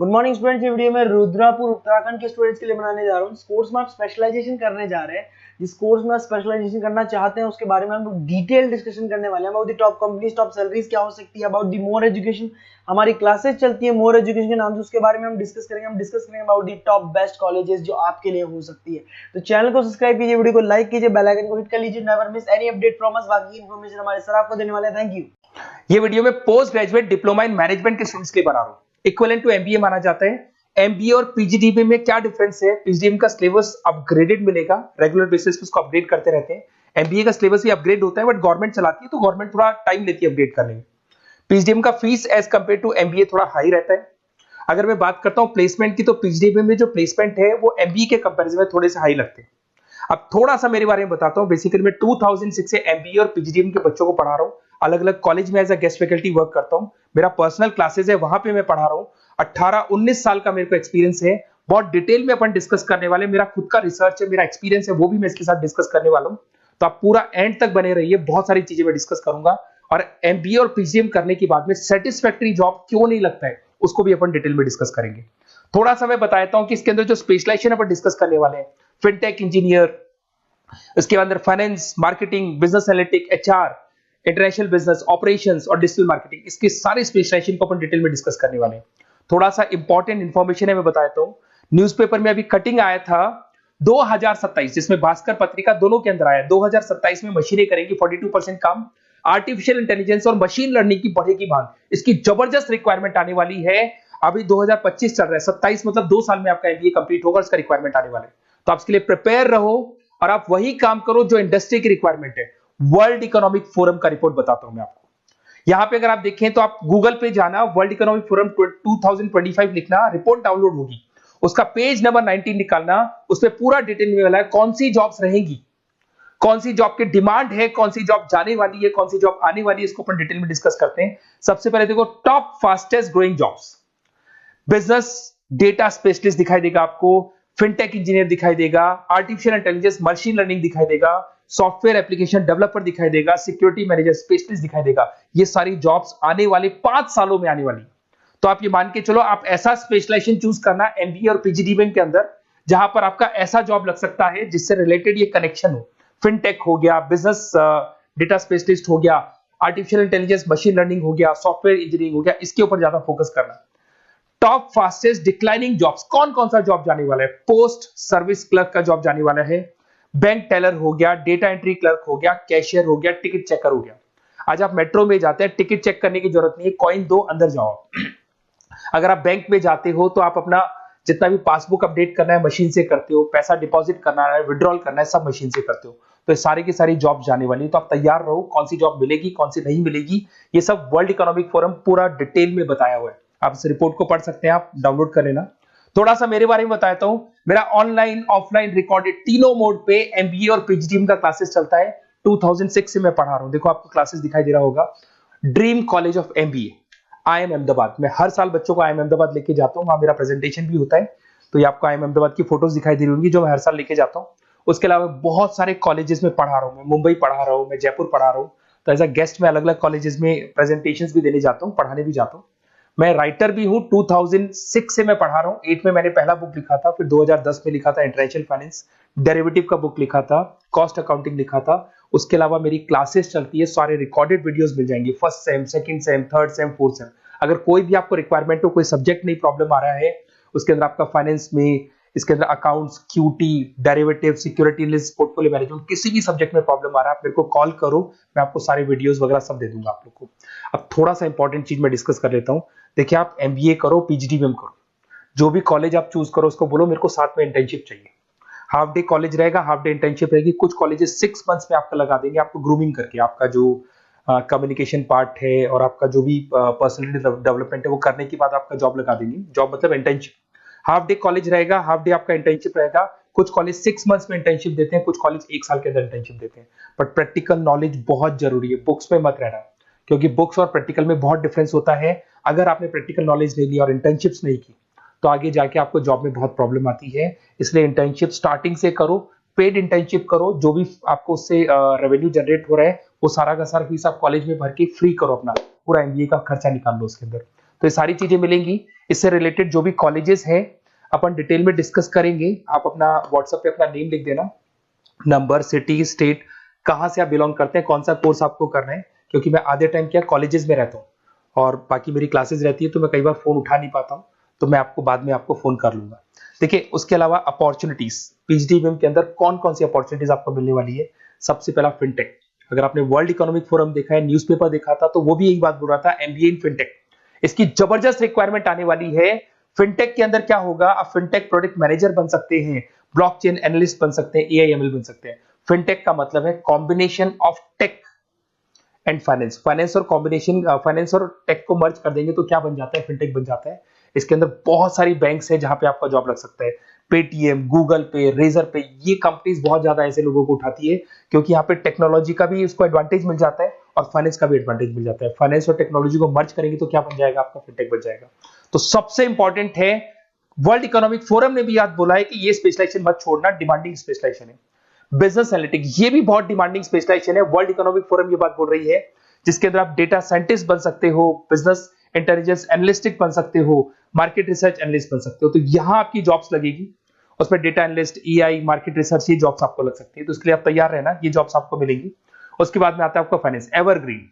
Good morning students. ये video में रुद्रपुर उत्तराखंड के स्टूडेंट्स के लिए बनाने जा रहा हूँ। कोर्स में आप स्पेशलाइजेशन करने जा रहे हैं। जिस कोर्स में आप स्पेशलाइजेशन करना चाहते हैं उसके बारे में हम लोग डिटेल डिस्कशन करने वाले हैं। About the top companies, top salaries क्या हो सकती है, अबाउट द मोर एजुकेशन। हमारी क्लासेस चलती है मोर एजुकेशन के नाम से, उसके बारे में हम डिस्कस करेंगे about the top best colleges जो आपके लिए हो सकती है। तो चैनल को सब्सक्राइब कीजिए, वीडियो को लाइक कीजिए, बेल आइकन को हिट कर लीजिए, never miss any update from us. बाकी इन्फॉर्मेशन हमारे सर आपको देने वाले हैं। Thank you. ये वीडियो में post graduate diploma in management के स्टूडेंट्स के लिए बना रहा हूं। इक्विवेलेंट टू एमबीए माना जाता है। एमबीए और पीजीडीबी में क्या डिफरेंस है? पीजीडीबी का सिलेबस अपग्रेडेड मिलेगा, रेगुलर बेसिस पे उसको अपडेट करते रहते हैं। एमबीए का सिलेबस भी अपग्रेड होता है, बट गवर्नमेंट चलाती है तो गवर्नमेंट थोड़ा टाइम लेती है अपडेट करने में। पीजीडीबी का fees as compared to MBA थोड़ा हाई रहता है। अगर मैं बात करता हूं प्लेसमेंट की, तो पीजीडीबी में जो प्लेसमेंट है वो एमबीए के कंपेरिजन में थोड़े से हाई लगते हैं। अब थोड़ा सा मेरे बारे में बताता हूं। बेसिकली मैं 2006 से एमबीए और पीजीडीबी के बच्चों को पढ़ा रहा हूं। अलग अलग कॉलेज में as a guest faculty work करता हूं। मेरा पर्सनल क्लासेस है, वहां पे मैं पढ़ा रहा हूं। 18-19 साल का मेरे को एक्सपीरियंस है। बहुत डिटेल में अपन डिस्कस करने वाले। मेरा खुद का रिसर्च है, मेरा एक्सपीरियंस है, वो भी मैं इसके साथ डिस्कस करने वाला हूं। तो आप पूरा एंड तक बने रहिए, बहुत सारी चीजें मैं डिस्कस करूंगा। और एमबीए और पीजीडीबी करने के बाद में सेटिस्फैक्टरी जॉब क्यों नहीं लगता है, उसको भी अपन डिटेल में डिस्कस करेंगे। थोड़ा सा मैं बताता हूं कि इसके अंदर जो स्पेशलाइजेशन अपन डिस्कस करने वाले हैं, फिनटेक इंजीनियर, इसके अंदर finance, marketing, business analytic, HR, international business, operations और डिजिटल मार्केटिंग, इसके सारे स्पेशलाइजेशन को अपन डिटेल में डिस्कस करने वाले हैं। थोड़ा सा इंपॉर्टेंट इंफॉर्मेशन है, मैं बताता हूं। न्यूज़पेपर में अभी कटिंग आया था 2027, जिसमें भास्कर पत्रिका दोनों के अंदर आया। 2027 में मशीनें करेंगी 42% काम। आर्टिफिशियल इंटेलिजेंस और मशीन लर्निंग की बढ़ेगी मांग। इसकी जबरदस्त रिक्वायरमेंट आने वाली है। अभी 2025 चल रहा है, 27 मतलब 2 साल में आपका एमबीए कंप्लीट होगा, उसका रिक्वायरमेंट आने वाला है। तो आप इसके लिए प्रिपेयर रहो और आप वही काम करो जो इंडस्ट्री की रिक्वायरमेंट है। वर्ल्ड इकोनॉमिक फोरम का रिपोर्ट बताता हूं मैं आपको। यहां पे अगर आप देखें तो आप गूगल पे जाना, वर्ल्ड इकोनॉमिक फोरम 2025 लिखना, रिपोर्ट डाउनलोड होगी। उसका पेज नंबर 19 निकालना, उसमें पूरा डिटेल में मिला है कौन सी जॉब्स रहेंगी, कौन सी जॉब की डिमांड है, कौन सी जॉब जाने वाली है, कौन सी जॉब आने वाली है। इसको अपन डिटेल में डिस्कस करते हैं। सबसे पहले देखो, top fastest growing jobs. Business data specialist दिखाई देगा आपको, फिनटेक इंजीनियर दिखाई देगा, आर्टिफिशियल इंटेलिजेंस मशीन लर्निंग दिखाई देगा, सॉफ्टवेयर एप्लीकेशन डेवलपर दिखाई देगा, सिक्योरिटी मैनेजर स्पेशलिस्ट दिखाई देगा। ये सारी जॉब्स आने वाले 5 सालों में आने वाली। तो आप ये मान के चलो, आप ऐसा स्पेशलाइजेशन चूज करना एमबीए और पीजीडीबी के अंदर, जहां पर आपका ऐसा जॉब लग सकता है जिससे रिलेटेड ये कनेक्शन हो। फिनटेक हो गया, बिजनेस डेटा स्पेशलिस्ट हो गया, आर्टिफिशियल इंटेलिजेंस मशीन लर्निंग हो गया, सॉफ्टवेयर इंजीनियरिंग हो गया, इसके ऊपर ज्यादा फोकस करना। टॉप फास्टेस्ट डिक्लाइनिंग जॉब्स, कौन कौन सा जॉब जाने वाला है? पोस्ट सर्विस क्लर्क का जॉब जाने वाला है, बैंक टेलर हो गया, डेटा एंट्री क्लर्क हो गया, कैशियर हो गया, टिकट चेकर हो गया। आज आप मेट्रो में जाते हैं, टिकट चेक करने की जरूरत नहीं है, कॉइन दो अंदर जाओ। अगर आप बैंक में जाते हो तो आप अपना जितना भी पासबुक अपडेट करना है मशीन से करते हो, पैसा डिपॉजिट करना है, विड्रॉल करना है, सब मशीन से करते हो। तो ये सारी की सारी जॉब जाने वाली है। तो आप तैयार रहो, कौन सी जॉब मिलेगी, कौन सी नहीं मिलेगी, ये सब वर्ल्ड इकोनॉमिक फोरम पूरा डिटेल में बताया हुआ है। आप इस रिपोर्ट को पढ़ सकते हैं, आप डाउनलोड कर लेना। थोड़ा सा मेरे बारे में बताता हूं। मेरा ऑनलाइन, ऑफलाइन, रिकॉर्डेड तीनों मोड पे एमबीए और पीजीडीबी का क्लासेस चलता है। 2006 से मैं पढ़ा रहा हूं। देखो आपको क्लासेस दिखाई दे रहा होगा। Dream college of MBA, IIM Ahmedabad. मैं हर साल बच्चों को आईएम अहमदाबाद लेके जाता हूं, वहां मेरा प्रेजेंटेशन भी होता है। तो ये आपको आईएम अहमदाबाद की फोटोज दिखाई दे रही होंगी, जो मैं हर साल लेके जाता हूं। उसके अलावा बहुत सारे कॉलेजेस में पढ़ा रहा हूं। मैं मुंबई पढ़ा रहा हूं, मैं जयपुर पढ़ा रहा हूं। तो एज अ गेस्ट में अलग अलग कॉलेजेस में प्रेजेंटेशंस भी देने जाता हूं, पढ़ाने भी जाता हूं। मैं राइटर भी हूं। 2006 से मैं पढ़ा रहा हूं। 8 में मैंने पहला बुक लिखा था, फिर 2010 में लिखा था इंटरनेशनल फाइनेंस, डेरिवेटिव का बुक लिखा था, कॉस्ट अकाउंटिंग लिखा था। उसके अलावा मेरी क्लासेस चलती है, सारे रिकॉर्डेड वीडियोस मिल जाएंगे, first sem, second same, third same, fourth same. अगर कोई भी आपको रिक्वायरमेंट हो, कोई सब्जेक्ट नहीं प्रॉब्लम आ रहा है, उसके अंदर आपका फाइनेंस में, इसके अंदर accounts, QT, derivative, security list, portfolio management, किसी भी सब्जेक्ट में प्रॉब्लम आ रहा है, आप मेरे को कॉल करो, मैं आपको सारे वीडियोस वगैरह सब दे दूंगा आप लोग को। अब थोड़ा सा इंपॉर्टेंट चीज मैं डिस्कस कर लेता हूं। देखिए, आप एमबीए करो, पीजीडीबी करो, जो भी कॉलेज आप चूज करो, उसको बोलो मेरे को साथ में इंटर्नशिप चाहिए। हाफ डे कॉलेज रहेगा, हाफ डे इंटर्नशिप रहेगी। कुछ कॉलेजेस 6 मंथ्स में आपका लगा देंगे, आपको ग्रूमिंग करके, आपका जो कम्युनिकेशन पार्ट है और आपका जो भी पर्सनैलिटी डेवलपमेंट है वो करने के बाद आपका जॉब लगा देंगे। जॉब मतलब इंटर्नशिप। हाफ डे कॉलेज रहेगा, हाफ डे आपका इंटर्नशिप रहेगा। कुछ कॉलेज 6 मंथ्स में इंटर्नशिप देते हैं, कुछ कॉलेज 1 साल के अंदर इंटर्नशिप देते हैं। बट प्रैक्टिकल नॉलेज बहुत जरूरी है, बुक्स पे मत रहना, क्योंकि बुक्स और प्रैक्टिकल में बहुत डिफरेंस होता है। अगर आपने प्रैक्टिकल नॉलेज नहीं ली और इंटर्नशिप्स नहीं की, तो आगे जाके आपको जॉब में बहुत प्रॉब्लम आती है। इसलिए इंटर्नशिप स्टार्टिंग से करो, पेड इंटर्नशिप करो, जो भी आपको उससे रेवेन्यू जनरेट हो रहा है वो सारा का सारा फीस आप कॉलेज में भर के फ्री करो, अपना पूरा एमबीए का खर्चा निकाल लो उसके अंदर। तो ये सारी चीजें मिलेंगी। इससे रिलेटेड जो भी कॉलेजेस हैं अपन डिटेल में डिस्कस करेंगे। आप अपना व्हाट्सएप पे अपना नेम लिख देना, नंबर, सिटी, स्टेट, कहाँ से आप बिलोंग करते हैं, कौन सा कोर्स आपको करना है, क्योंकि मैं आधे टाइम क्या कॉलेजेस में रहता हूँ और बाकी मेरी क्लासेस रहती है, तो मैं कई बार फोन उठा नहीं पाता हूँ, तो मैं आपको बाद में आपको फोन कर लूंगा। देखिए, उसके अलावा अपॉर्चुनिटीज पीजीडीबीएम के अंदर कौन कौन सी अपॉर्चुनिटीज आपको मिलने वाली है। सबसे पहला फिनटेक। अगर आपने वर्ल्ड इकोनॉमिक फोरम देखा है, न्यूज़पेपर देखा था, तो वो भी यही बात बोल रहा था, एमबीए इन फिनटेक। इसकी जबरदस्त रिक्वायरमेंट आने वाली है। फिनटेक के अंदर क्या होगा, आप फिनटेक प्रोडक्ट मैनेजर बन सकते हैं, ब्लॉकचेन एनालिस्ट बन सकते हैं, एआईएमएल बन सकते हैं। फिनटेक का मतलब है combination of tech and finance. Finance और टेक को मर्ज कर देंगे तो क्या बन जाता है, फिनटेक बन जाता है। इसके अंदर बहुत सारी बैंक्स है जहां पे आपका जॉब लग सकता है। पेटीएम, गूगल पे, रेजर पे, ये कंपनीज बहुत ज्यादा ऐसे लोगों को उठाती है, क्योंकि यहाँ पे टेक्नोलॉजी का भी उसको एडवांटेज मिल जाता है और फाइनेंस का भी एडवांटेज मिल जाता है। फाइनेंस और टेक्नोलॉजी को मर्ज करेंगे तो क्या बन जाएगा, आपका फिनटेक बन जाएगा। तो सबसे इंपॉर्टेंट है, वर्ल्ड इकोनॉमिक फोरम ने भी याद बोला है कि ये स्पेशलाइजेशन मत छोड़ना, डिमांडिंग स्पेशलाइजेशन है। बिजनेस एनालिटिक, ये भी बहुत डिमांडिंग स्पेशलाइजेशन है। वर्ल्ड इकोनॉमिक फोरम ये बात बोल रही है, जिसके अंदर आप डेटा साइंटिस्ट बन सकते हो, बिजनेस इंटेलिजेंस एनालिस्टिक बन सकते हो, मार्केट रिसर्च एनालिस्ट बन सकते हो। तो यहां आपकी जॉब्स लगेगी, उसमें data analyst, EI, market research, ये जॉब्स आपको लग सकती है। तो इसके लिए आप तैयार रहना, ये जॉब्स आपको मिलेंगी। उसके बाद में आता है आपका फाइनेंस, एवरग्रीन।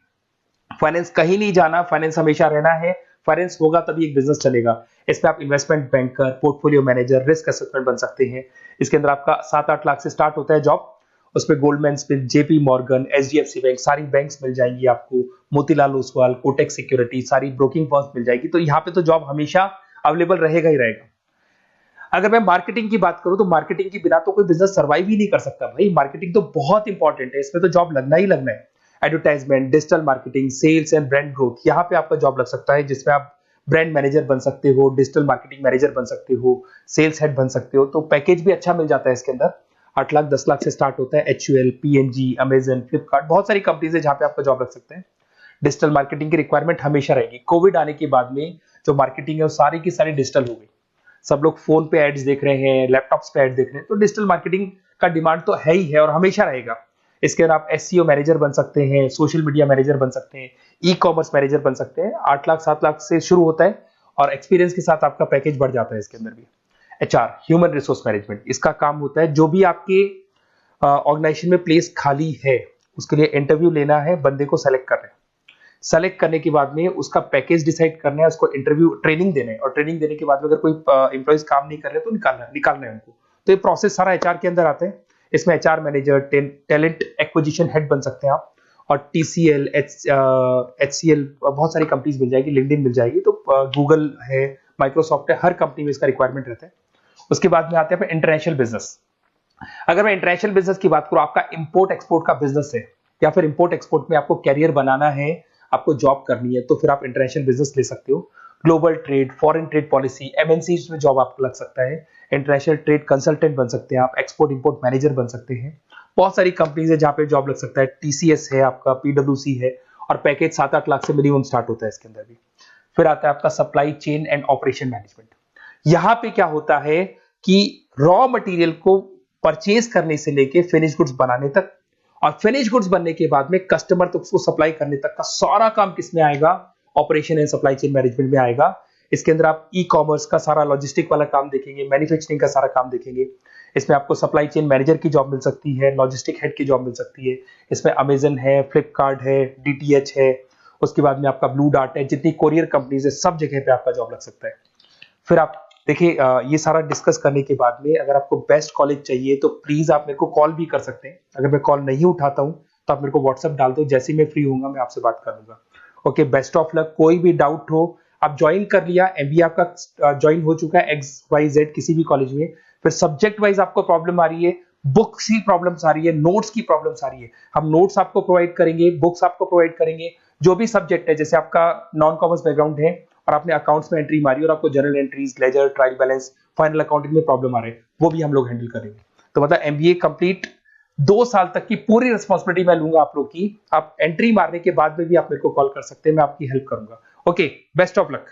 फाइनेंस कहीं नहीं जाना, फाइनेंस हमेशा रहना है। फाइनेंस होगा तभी एक बिजनेस चलेगा। इसमें आप investment banker, portfolio manager, risk assessment बन सकते हैं। इसके अंदर आपका 7-8 लाख से स्टार्ट होता है जॉब। उसमें Goldman Smith, JP Morgan, HDFC bank, सारी बैंक्स मिल जाएंगी आपको, मोतीलाल ओसवाल, कोटक सिक्योरिटी, सारी ब्रोकिंग फर्म्स मिल जाएगी। तो यहाँ पे तो जॉब हमेशा अवेलेबल रहेगा ही रहेगा। अगर मैं मार्केटिंग की बात करूं तो मार्केटिंग के बिना तो कोई बिजनेस सर्वाइव ही नहीं कर सकता भाई। मार्केटिंग तो बहुत इंपॉर्टेंट है, इसमें तो जॉब लगना ही लगना है। Advertisement, digital marketing, sales and brand growth, यहाँ पे आपका जॉब लग सकता है, जिसमें आप ब्रांड मैनेजर बन सकते हो, डिजिटल मार्केटिंग मैनेजर बन सकते हो, सेल्स हेड बन सकते हो। तो पैकेज भी अच्छा मिल जाता है इसके अंदर, 8 लाख 10 लाख से स्टार्ट होता है। एचयूएल, पीएनजी, अमेजन, फ्लिपकार्ट, बहुत सारी कंपनीज है जहां पे आपका जॉब लग सकते हैं। डिजिटल मार्केटिंग की रिक्वायरमेंट हमेशा रहेगी। कोविड आने के बाद में जो मार्केटिंग है वो सारी की सारी डिजिटल हो गई। सब लोग फोन पे एड्स देख रहे हैं, लैपटॉप्स पे एड देख रहे हैं, तो डिजिटल मार्केटिंग का डिमांड तो है ही है और हमेशा रहेगा। इसके अंदर आप एसईओ मैनेजर बन सकते हैं, सोशल मीडिया मैनेजर बन सकते हैं, ई कॉमर्स मैनेजर बन सकते हैं। 8 लाख 7 लाख से शुरू होता है और एक्सपीरियंस के साथ आपका पैकेज बढ़ जाता है इसके अंदर भी। एचआर, ह्यूमन रिसोर्स मैनेजमेंट, इसका काम होता है जो भी आपके ऑर्गेनाइजेशन में प्लेस खाली है उसके लिए इंटरव्यू लेना है, बंदे को सेलेक्ट करना है। सेलेक्ट करने के बाद में उसका पैकेज डिसाइड करना है, उसको इंटरव्यू ट्रेनिंग देना है और ट्रेनिंग देने के बाद में अगर कोई एम्प्लॉइज काम नहीं कर रहे तो निकालना है उनको। तो ये प्रोसेस सारा एचआर के अंदर आता है। इसमें HR manager, talent acquisition head बन सकते हैं आप, और टीसीएल, एचसीएल, बहुत सारी कंपनीज मिल जाएगी, लिंक्डइन मिल जाएगी, तो गूगल है, माइक्रोसॉफ्ट है, हर कंपनी में इसका रिक्वायरमेंट रहता है। उसके बाद में आते हैं इंटरनेशनल बिजनेस। अगर मैं इंटरनेशनल बिजनेस की बात करूं, आपका इंपोर्ट एक्सपोर्ट का बिजनेस है या फिर इंपोर्ट एक्सपोर्ट में आपको कैरियर बनाना है, आपको जॉब करनी है, तो फिर आप इंटरनेशनल बिजनेस ले सकते हो। Global trade, foreign trade policy, MNC में जॉब आपको लग सकता है। इंटरनेशनल ट्रेड कंसल्टेंट बन सकते हैं आप, एक्सपोर्ट इंपोर्ट मैनेजर बन सकते हैं। बहुत सारी कंपनीज है जहां पे जॉब लग सकता है। टीसीएस है आपका, पीडब्ल्यूसी है, और पैकेज 7-8 लाख से मिनिमम स्टार्ट होता है इसके अंदर भी। फिर आता है आपका supply chain and operation management. यहां पे क्या होता है कि रॉ मटेरियल को परचेज करने से लेके फिनिश गुड्स बनाने तक, और फिनिश गुड्स बनने के बाद में कस्टमर तक उसको सप्लाई करने तक का सारा काम किसमें आएगा, operation and supply chain management में आएगा। इसके अंदर आप ई कॉमर्स का सारा लॉजिस्टिक वाला काम देखेंगे, मैन्युफैक्चरिंग का सारा काम देखेंगे। इसमें आपको सप्लाई चेन मैनेजर की जॉब मिल सकती है, लॉजिस्टिक हेड की जॉब मिल सकती है। इसमें अमेजन है, फ्लिपकार्ट है, डीटीएच है, उसके बाद में आपका ब्लू डार्ट है, जितनी कोरियर कंपनीज है सब जगह पे आपका जॉब लग सकता है। फिर आप देखिए, ये सारा डिस्कस करने के बाद में अगर आपको बेस्ट कॉलेज चाहिए तो प्लीज आप मेरे को कॉल भी कर सकते हैं। अगर मैं कॉल नहीं उठाता हूं तो आप मेरे को व्हाट्सएप डाल दो, जैसे ही मैं फ्री होऊंगा मैं आपसे बात कर लूंगा। Okay, best of luck. कोई भी डाउट हो, आप ज्वाइन कर लिया, एमबीए आपका ज्वाइन हो चुका है XYZ किसी भी कॉलेज में, फिर सब्जेक्ट वाइज आपको प्रॉब्लम आ रही है, बुक्स की प्रॉब्लम्स आ रही है, नोट्स की प्रॉब्लम्स आ रही है, हम नोट्स आपको प्रोवाइड करेंगे, बुक्स आपको प्रोवाइड करेंगे। जो भी सब्जेक्ट है, जैसे आपका नॉन कॉमर्स बैकग्राउंड है और आपने अकाउंट्स में एंट्री मारी और आपको general entries, ledger, trial balance, final accounting में प्रॉब्लम आ रहे हैं, वो भी हम लोग हैंडल करेंगे। तो मतलब एमबीए कंप्लीट 2 साल तक की पूरी रिस्पॉन्सिबिलिटी मैं लूंगा आप लोग की। आप एंट्री मारने के बाद में भी आप मेरे को कॉल कर सकते हैं, मैं आपकी हेल्प करूंगा। Okay, best of luck.